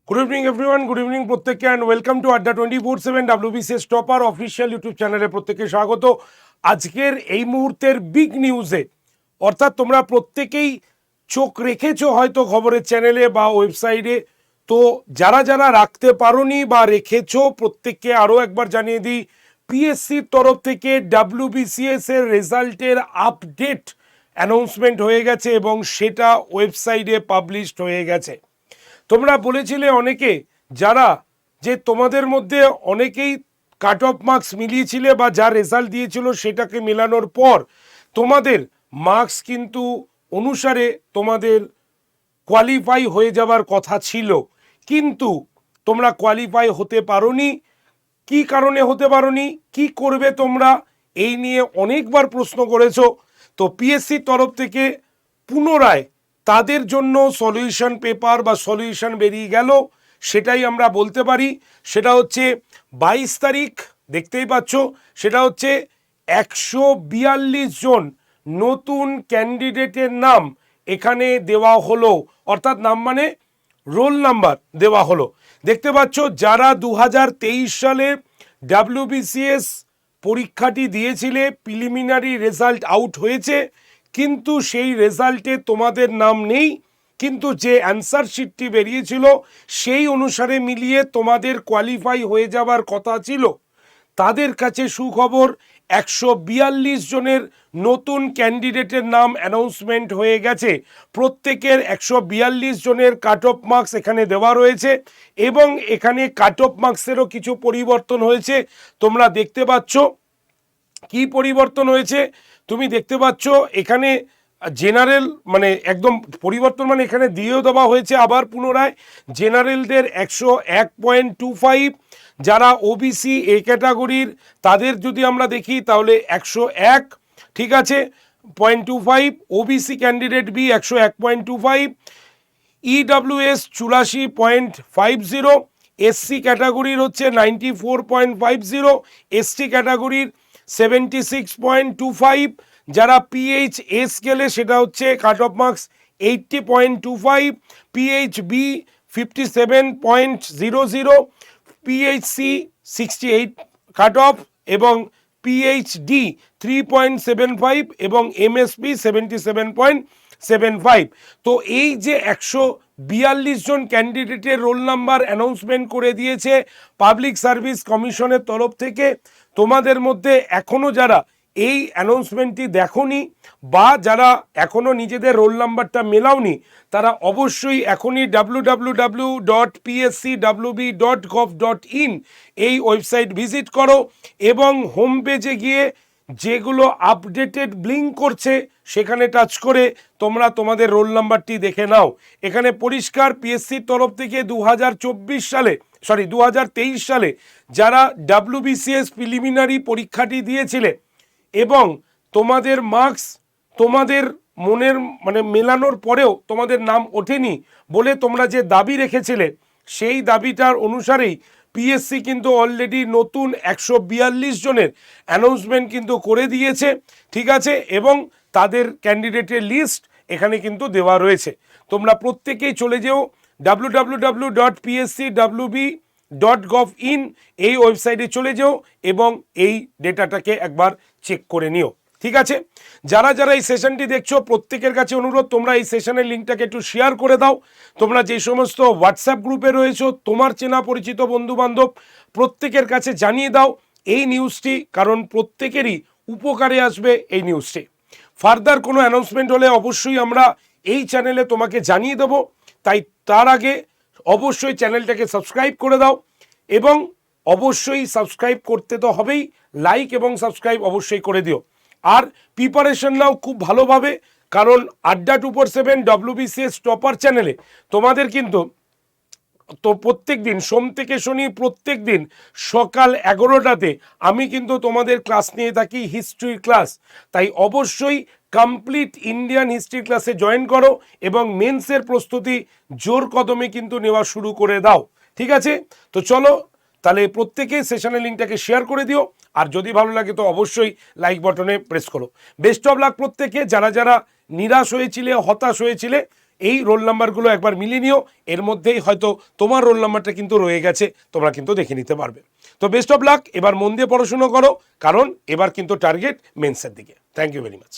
Good evening everyone, good evening প্রত্যেককে and welcome to আড্ডা 24/7 WBCS topper official YouTube চ্যানেলে প্রত্যেককে স্বাগত। আজকের এই মুহূর্তের বিগ নিউজে, অর্থাৎ তোমরা প্রত্যেকেই চোখ রেখেছো হয়তো খবরের চ্যানেলে বা ওয়েবসাইটে, তো যারা যারা রাখতে পারোনি বা রেখেছো প্রত্যেককে আরও একবার জানিয়ে দিই, পিএসসির তরফ থেকে WBCS এর রেজাল্টের আপডেট অ্যানাউন্সমেন্ট হয়ে গেছে এবং সেটা ওয়েবসাইটে পাবলিশড হয়ে গেছে। তোমরা বলেছিলে অনেকে যারা যে তোমাদের মধ্যে অনেকেই কাট অফ মার্কস মিলিয়েছিলে বা যা রেজাল্ট দিয়েছিল সেটাকে মেলানোর পর তোমাদের মার্কস কিন্তু অনুসারে তোমাদের কোয়ালিফাই হয়ে যাবার কথা ছিল, কিন্তু তোমরা কোয়ালিফাই হতে পারোনি। কি কারণে হতে পারোনি, কি করবে তোমরা, এই নিয়ে অনেকবার প্রশ্ন করেছো। তো পিএসসির তরফ থেকে পুনরায় তাদের জন্য সলিউশন পেপার বা সলিউশন বেরিয়ে গেল, সেটাই আমরা বলতে পারি। সেটা হচ্ছে 22 তারিখ, দেখতেই পাচ্ছ, সেটা হচ্ছে 142 জন নতুন ক্যান্ডিডেটের নাম এখানে দেওয়া হলো, অর্থাৎ নাম মানে রোল নাম্বার দেওয়া হলো। দেখতে পাচ্ছ যারা 2023 সালে WBCS পরীক্ষাটি দিয়েছিলে, প্রিলিমিনারি রেজাল্ট আউট হয়েছে, কিন্তু সেই রেজাল্টে তোমাদের নাম নেই, কিন্তু যে অ্যান্সার শিটটি বেরিয়েছিল সেই অনুসারে মিলিয়ে তোমাদের কোয়ালিফাই হয়ে যাবার কথা ছিল। তাদের কাছে সুখবর, 142 জনের নতুন ক্যান্ডিডেটের নাম অ্যানাউন্সমেন্ট হয়ে গেছে। প্রত্যেকের 142 জনের কাট অফ মার্কস এখানে দেওয়া রয়েছে এবং এখানে কাট অফ মার্কসেরও কিছু পরিবর্তন হয়েছে। তোমরা দেখতে পাচ্ছ কি পরিবর্তন হয়েছে, তুমি দেখতে পাচ্ছ এখানে জেনারেল মানে একদম পরিবর্তন, মানে এখানে দিয়েও দেওয়া হয়েছে আবার পুনরায়। জেনারেলদের 101.25, যারা ওবিসি এ ক্যাটাগরির তাদের যদি আমরা দেখি তাহলে 101, ঠিক আছে, 0.25, ওবিসি ক্যান্ডিডেট বি 101.25, ইডব্লিউএস 84.50, এসসি ক্যাটাগরির হচ্ছে 94.50, এসটি ক্যাটাগরির 76.25, যারা পিএইচ স্কেলে সেটা হচ্ছে cut off marks 80.25, PHB 57.00, PHC 68 cut off এবং পিএইচডি 3.75 এবং এমএসপি 77.75। তো এই যে 142 জন ক্যান্ডিডেটের রোল নাম্বার অ্যানাউন্সমেন্ট করে দিয়েছে পাবলিক সার্ভিস কমিশনের তরফ থেকে, তোমাদের মধ্যে এখনও যারা এই অ্যানাউন্সমেন্টটি দেখোনি বা যারা এখনও নিজেদের রোল নাম্বারটা মেলাওনি, তারা অবশ্যই এখনই www.pscwb.gov.in এই ওয়েবসাইট ভিজিট করো এবং হোম পেজে গিয়ে যেগুলো আপডেটেড ব্লিঙ্ক করছে সেখানে টাচ করে তোমরা তোমাদের রোল নাম্বারটি দেখে নাও। এখানে পরিষ্কার পিএসসির তরফ থেকে 2023 সালে যারা WBCS প্রিলিমিনারি পরীক্ষাটি দিয়েছিলে এবং তোমাদের মার্কস তোমাদের মনের মানে মেলানোর পরেও তোমাদের নাম ওঠেনি বলে তোমরা যে দাবি রেখেছিলে, সেই দাবিটার অনুসারেই পিএসসি কিন্তু অলরেডি নতুন 142 জনের অ্যানাউন্সমেন্ট কিন্তু করে দিয়েছে, ঠিক আছে, এবং তাদের ক্যান্ডিডেটের লিস্ট এখানে কিন্তু দেওয়া রয়েছে। তোমরা প্রত্যেকেই চলে যেও www.pscwb.gov.in এই ওয়েবসাইটে চলে যেও এবং এই ডেটাটাকে একবার চেক করে নিও, ঠিক আছে। যারা যারা এই সেশনটি দেখছো প্রত্যেকের কাছে অনুরোধ, তোমরা এই সেশনের লিঙ্কটাকে একটু শেয়ার করে দাও। তোমরা যে সমস্ত হোয়াটসঅ্যাপ গ্রুপে রয়েছো, তোমার চেনা পরিচিত বন্ধুবান্ধব প্রত্যেকের কাছে জানিয়ে দাও এই নিউজটি, কারণ প্রত্যেকেরই উপকারে আসবে এই নিউজটি। ফার্দার কোনো অ্যানাউন্সমেন্ট হলে অবশ্যই আমরা এই চ্যানেলে তোমাকে জানিয়ে দেবো, তাই তার আগে অবশ্যই চ্যানেলটাকে সাবস্ক্রাইব করে দাও এবং অবশ্যই সাবস্ক্রাইব করতে তো হবেই, লাইক এবং সাবস্ক্রাইব অবশ্যই করে দিও। আর প্রিপারেশন নাও খুব ভালোভাবে, কারণ আড্ডা 24/7 WBCS টপার চ্যানেলে তোমাদের কিন্তু তো প্রত্যেক দিন সোম থেকে শনি প্রত্যেক দিন সকাল 11টাতে আমি কিন্তু তোমাদের ক্লাস নিয়ে থাকি, হিস্ট্রির ক্লাস। তাই অবশ্যই কমপ্লিট ইন্ডিয়ান হিস্ট্রি ক্লাসে জয়েন করো এবং মেন্সের প্রস্তুতি জোর কদমে কিন্তু নেওয়া শুরু করে দাও, ঠিক আছে। তো চলো তাহলে প্রত্যেকে সেশনের লিঙ্কটাকে শেয়ার করে দিও, আর যদি ভালো লাগে তো অবশ্যই লাইক বাটনে প্রেস করো। বেস্ট অফ লাক প্রত্যেকে, যারা যারা নিরাশ হয়েছিলে, হতাশ হয়েছিলে, এই রোল নাম্বারগুলো একবার মিলিয়ে নিও, এর মধ্যেই হয়তো তোমার রোল নাম্বারটা কিন্তু রয়ে গেছে, তোমরা কিন্তু দেখে নিতে পারবে। তো বেস্ট অফ লাক, এবার মন দিয়ে পড়াশুনো করো, কারণ এবার কিন্তু টার্গেট মেন্সের দিকে। Thank you very much.